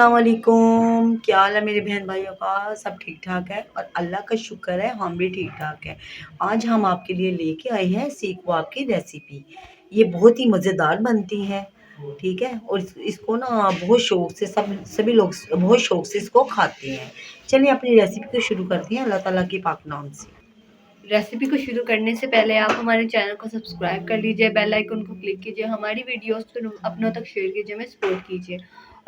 अस्सलाम वालेकुम। क्या हाल है मेरे बहन भाइयों का? सब ठीक ठाक है और अल्लाह का शुक्र है हम भी ठीक ठाक है। आज हम आपके लिए लेके आए हैं सीख कबाब की रेसिपी। ये बहुत ही मज़ेदार बनती है, ठीक है। और इसको ना बहुत शौक से सभी लोग बहुत शौक से इसको खाते हैं। चलिए अपनी रेसिपी को शुरू करते हैं अल्लाह ताला के पाक नाम से। रेसिपी को शुरू करने से पहले आप हमारे चैनल को सब्सक्राइब कर लीजिए, बेल आइकन को क्लिक कीजिए, हमारी वीडियोस को अपनों तक शेयर कीजिए, हमें सपोर्ट कीजिए।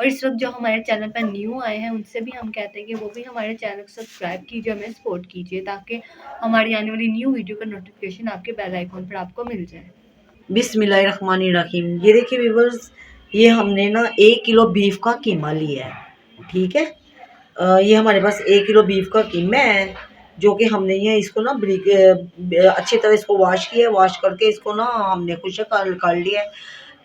और इस वक्त जो हमारे चैनल पर न्यू आए हैं उनसे भी हम कहते हैं कि वो भी हमारे चैनल को सब्सक्राइब कीजिए, हमें सपोर्ट कीजिए, ताकि हमारी आने वाली न्यू वीडियो का नोटिफिकेशन आपके बेल आइकन पर आपको मिल जाए। बिस्मिल्लाहिर्रहमानिर्रहीम। ये देखिए व्यूअर्स, ये हमने ना 1 किलो बीफ का कीमा लिया है, ठीक है। ये हमारे पास 1 किलो बीफ का कीमा है, जो कि हमने ये इसको ना अच्छी तरह इसको वॉश किया है। वॉश करके इसको ना हमने खुश कर लिया है,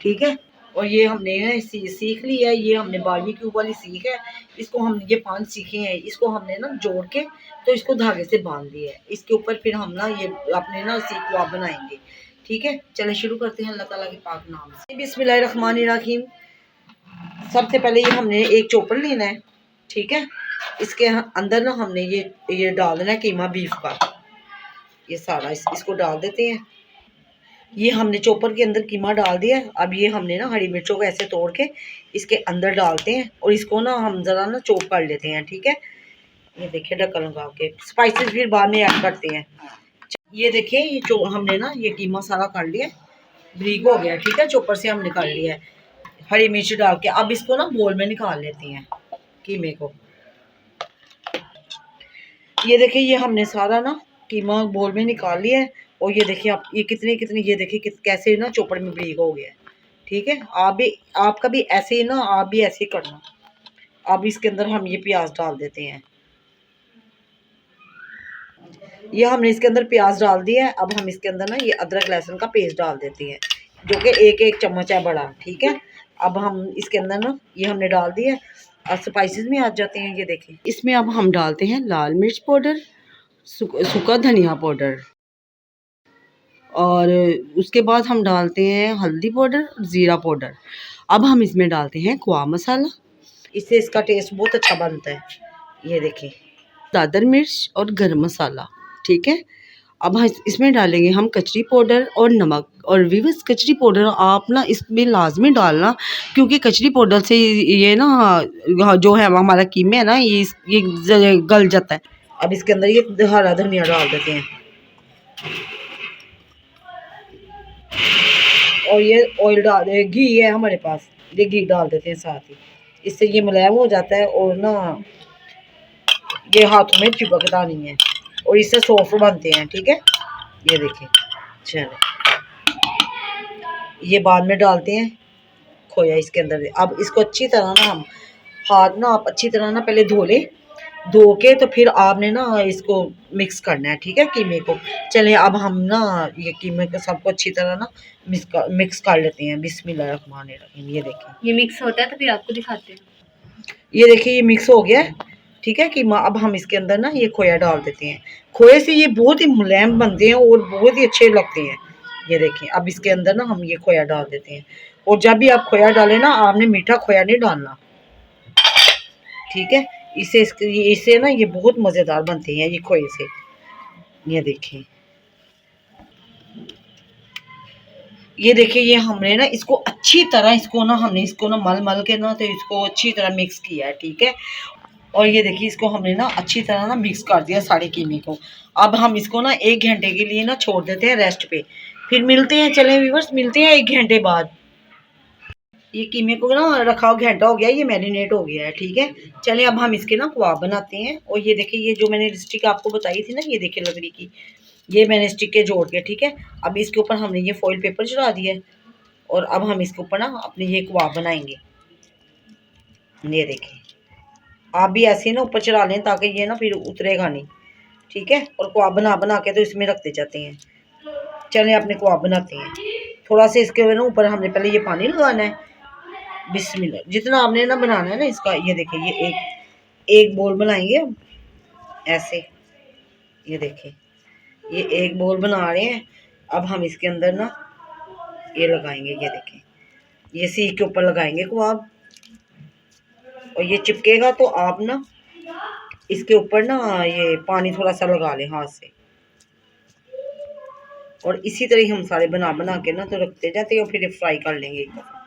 ठीक है। और ये हमने सीख ली है, ये हमने बारबेक्यू वाली सीख है। इसको हम ये 5 सीखे हैं, इसको हमने ना जोड़ के तो इसको धागे से बांध दिया है। इसके ऊपर फिर हम ना ये अपने ना सीख कबाब बनाएंगे, ठीक है। चले शुरू करते हैं अल्लाह ताला के पाक नाम से। बिस्मिल्लाहिर्रहमानिर्रहीम। सबसे पहले ये हमने एक चोपर लेना है, ठीक है। इसके अंदर ना हमने ये डाल देना है कीमा बीफ का। ये सारा इसको डाल देते हैं। ये हमने चोपर के अंदर कीमा डाल दिया। अब ये हमने ना हरी मिर्चों को ऐसे तोड़ के इसके अंदर डालते हैं और इसको ना हम ज़रा ना चॉप कर लेते हैं, ठीक है। ये देखिए ढक्कन लगा के, स्पाइसेस फिर बाद में ऐड करते हैं। ये देखिए ये हमने ना ये कीमा सारा कर लिया, ब्रीक हो गया, ठीक है। चॉपर से हम निकाल लिया है हरी मिर्च डाल के। अब इसको ना बोल में निकाल लेते हैं कीमे को। ये देखिए ये हमने सारा ना कीमा बोल में निकाल लिया है। और ये देखिए आप ये कितनी ये देखिए कैसे ना चोपड़ में ब्रीक हो गया है, ठीक है। आपका भी ऐसे ही ना, आप भी ऐसे ही करना। अब इसके अंदर हम ये प्याज डाल देते हैं। ये हमने इसके अंदर प्याज डाल दिया है। अब हम इसके अंदर ना ये अदरक लहसुन का पेस्ट डाल देते हैं, जो कि एक चम्मच है बड़ा, ठीक है। अब हम इसके अंदर ना ये हमने डाल दिया है। और स्पाइसेस में आ जाते हैं। ये देखें इसमें अब हम डालते हैं लाल मिर्च पाउडर, सूखा धनिया पाउडर, और उसके बाद हम डालते हैं हल्दी पाउडर, ज़ीरा पाउडर। अब हम इसमें डालते हैं कबाब मसाला, इससे इसका टेस्ट बहुत अच्छा बनता है। ये देखिए दादर मिर्च और गरम मसाला, ठीक है। अब हम इसमें डालेंगे हम कचरी पाउडर और नमक। और विवस कचरी पाउडर आप ना इसमें लाजमी डालना, क्योंकि कचरी पाउडर से ये ना जो है हमारा कीमा है ना ये गल जाता है। अब इसके अंदर ये हरा धनिया डाल देते हैं और ये ऑयल डाल दे, घी है हमारे पास, ये घी डाल देते हैं साथ ही। इससे ये मुलायम हो जाता है और ना ये हाथों में चिपकता नहीं है और इससे सॉफ्ट बनते हैं, ठीक है। ये देखिए चलो ये बाद में डालते हैं खोया इसके अंदर। अब इसको अच्छी तरह ना हम हाथ ना आप अच्छी तरह ना पहले धो के तो फिर आपने ना इसको मिक्स करना है, ठीक है, कीमे को। चलिए अब हम ना ये कीमे को सबको अच्छी तरह ना मिक्स कर लेते हैं। बिस्मिल्लाहिर्रहमानिर्रहीम। ये देखिए ये मिक्स होता है तो फिर आपको दिखाते हैं। ये देखिए ये मिक्स हो गया है, ठीक है कीमा। अब हम इसके अंदर ना ये खोया डाल देते हैं। खोए से ये बहुत ही मुलायम बनते हैं और बहुत ही अच्छे लगते हैं। ये देखिए अब इसके अंदर ना हम ये खोया डाल देते हैं। और जब भी आप खोया डालें ना आपने मीठा खोया नहीं डालना, ठीक है। इससे ना ये बहुत मज़ेदार बनते हैं ये खोए से। ये देखिए ये हमने ना इसको अच्छी तरह हमने इसको ना मल के ना तो इसको अच्छी तरह मिक्स किया है, ठीक है। और ये देखिए इसको हमने ना अच्छी तरह ना मिक्स कर दिया सारे कीमे को। अब हम इसको ना 1 घंटे के लिए ना छोड़ देते हैं रेस्ट पे। फिर मिलते हैं, चलें व्यूअर्स, मिलते हैं 1 घंटे बाद। ये कीमे को ना रखा हुआ घंटा हो गया, ये मैरिनेट हो गया है, ठीक है। चलें अब हम इसके ना कबाब बनाते हैं। और ये देखिए ये जो मैंने स्टिक आपको बताई थी ना, ये देखिए लकड़ी की, ये मैंने स्टिक के जोड़ के, ठीक है। अब इसके ऊपर हमने ये फॉइल पेपर चढ़ा दिया है और अब हम इसके ऊपर ना अपने ये कबाब बनाएंगे। ये देखिए आप भी ऐसे ना ऊपर चढ़ा लें ताकि ये ना फिर उतरेगा नहीं, ठीक है। और कबाब बना के तो इसमें रखते जाते हैं। चलें अपने कबाब बनाते हैं। थोड़ा सा इसके ना ऊपर हमने पहले ये पानी लगाना है। बिस्मिल्लाह, जितना आपने ना बनाना है ना इसका। ये देखिए ये एक बोल बनाएंगे हम ऐसे। ये देखिए ये एक बोल बना रहे हैं। अब हम इसके अंदर ना ये लगाएंगे। ये देखिए ये सीख के ऊपर लगाएंगे कबाब और ये चिपकेगा तो आप ना इसके ऊपर ना ये पानी थोड़ा सा लगा लें हाथ से, और इसी तरह हम सारे बना बना के ना तो रखते जाते हैं और फिर फ्राई कर लेंगे एक दफ़ा।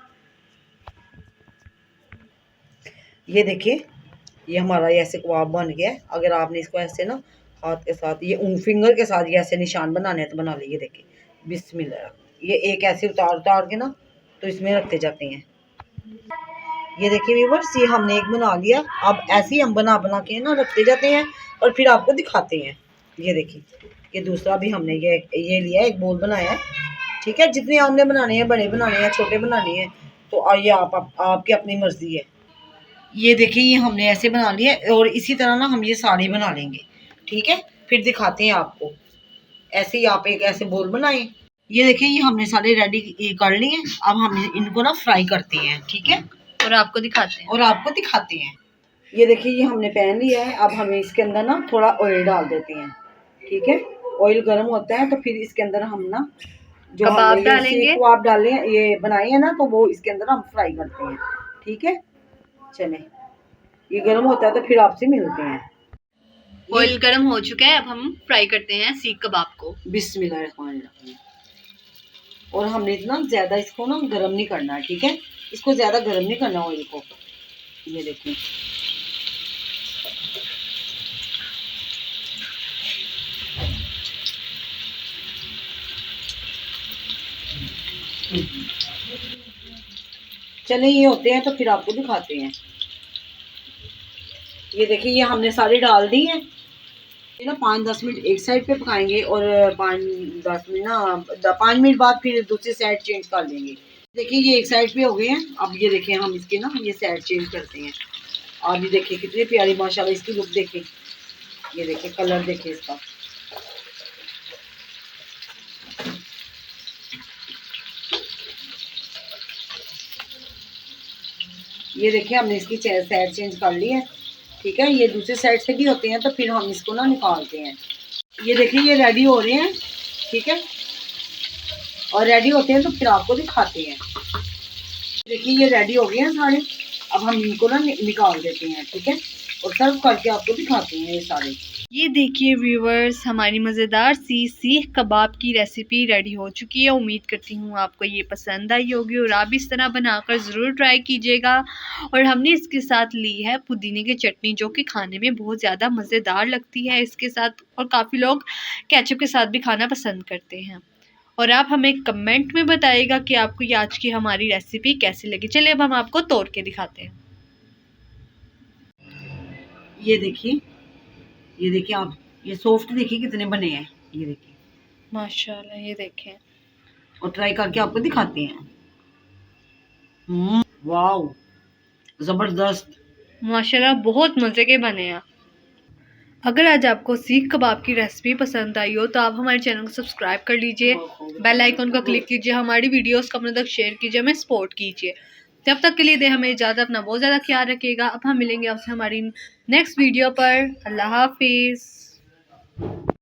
ये देखिए ये हमारा ऐसे कबाब बन गया है। अगर आपने इसको ऐसे ना हाथ के साथ ये फिंगर के साथ ये ऐसे निशान बनाने हैं तो बना लीजिए। देखिए बिस्मिल्लाह, ये एक ऐसे उतार उतार के ना तो इसमें रखते जाते हैं। ये देखिए व्यूअर्स ये हमने एक बना लिया। अब ऐसे ही हम बना बना के ना रखते जाते हैं और फिर आपको दिखाते हैं। ये देखिए ये दूसरा भी हमने ये लिया, एक बोल बनाया है। ठीक है, जितने आपने बनाने हैं, बड़े बनाने हैं, छोटे बनाने हैं, तो आइए आपकी अपनी मर्जी है। ये देखिए ये हमने ऐसे बना लिया और इसी तरह ना हम ये सारे बना लेंगे। ठीक है, फिर दिखाते हैं आपको। ऐसे ही आप एक ऐसे बोल बनाएं। ये देखिए ये हमने सारे रेडी कर लिए। अब हम इनको ना फ्राई करते हैं। ठीक है, और आपको दिखाते हैं। ये देखिए ये हमने पैन लिया है। अब हमें इसके अंदर ना थोड़ा ऑयल डाल देते हैं। ठीक है, ऑयल गर्म होता है तो फिर इसके अंदर हम ना जो कबाब हमने डालेंगे। कबाब डाले ये बनाए हैं ना, तो वो इसके अंदर हम फ्राई करते हैं। ठीक है, चले ये गर्म होता है तो फिर आपसे मिलते हैं। ऑयल गर्म हो चुका है, अब हम फ्राई करते हैं सीख कबाब को। बिस्मिल्लाहिर्रहमानिर्रहीम। और हमने इतना ज़्यादा इसको ना गर्म नहीं करना है। ठीक है, इसको ज़्यादा गर्म नहीं करना ऑयल को। ये देखिए चले ये होते हैं तो फिर आपको दिखाते हैं। ये देखिए ये हमने सारे डाल दी हैं। ये ना 5-10 मिनट एक साइड पे पकाएंगे और 5-10 मिनट ना 5 मिनट बाद फिर दूसरी साइड चेंज कर लेंगे। देखिए ये एक साइड पे हो गए हैं। अब ये देखिए हम इसके ना ये साइड चेंज करते हैं। और ये देखिए कितनी प्यारी माशाल्लाह इसकी लुक देखिए। ये देखिए कलर देखिए इसका। ये देखिए हमने इसकी साइड चेंज कर ली है। ठीक है, ये दूसरी साइड से भी होते हैं तो फिर हम इसको ना निकालते हैं। ये देखिए ये रेडी हो रहे हैं। ठीक है, और रेडी होते हैं तो फिर आपको दिखाते हैं। देखिए ये रेडी हो गए हैं सारे। अब हम इनको ना निकाल देते हैं। ठीक है, और सर्व करके आपको दिखाते हैं ये सारे। ये देखिए व्यूवर्स हमारी मज़ेदार सी सीख कबाब की रेसिपी रेडी हो चुकी है। उम्मीद करती हूँ आपको ये पसंद आई होगी और आप इस तरह बनाकर ज़रूर ट्राई कीजिएगा। और हमने इसके साथ ली है पुदीने की चटनी, जो कि खाने में बहुत ज़्यादा मज़ेदार लगती है इसके साथ, और काफ़ी लोग केचप के साथ भी खाना पसंद करते हैं। और आप हमें कमेंट में बताइएगा कि आपको ये आज की हमारी रेसिपी कैसी लगी। चलिए अब हम आपको तोड़ के दिखाते हैं। ये देखिए आप ये सॉफ्ट देखिए कितने बने हैं। ये देखिए माशाल्लाह, ये देखें और ट्राई करके आपको दिखाते हैं। वाओ जबरदस्त। माशाल्लाह बहुत मज़े के बने हैं। अगर आज आपको सीख कबाब की रेसिपी पसंद आई हो तो आप हमारे चैनल को सब्सक्राइब कर लीजिए, बेल आइकन को क्लिक कीजिए, हमारी वीडियोस को अपने तक शेयर कीजिए, हमें सपोर्ट कीजिए। तब तक के लिए दे हमें इजाज़त, अपना बहुत ज़्यादा ख्याल रखिएगा। अब हम मिलेंगे आपसे हमारी नेक्स्ट वीडियो पर। अल्लाह हाफिज़।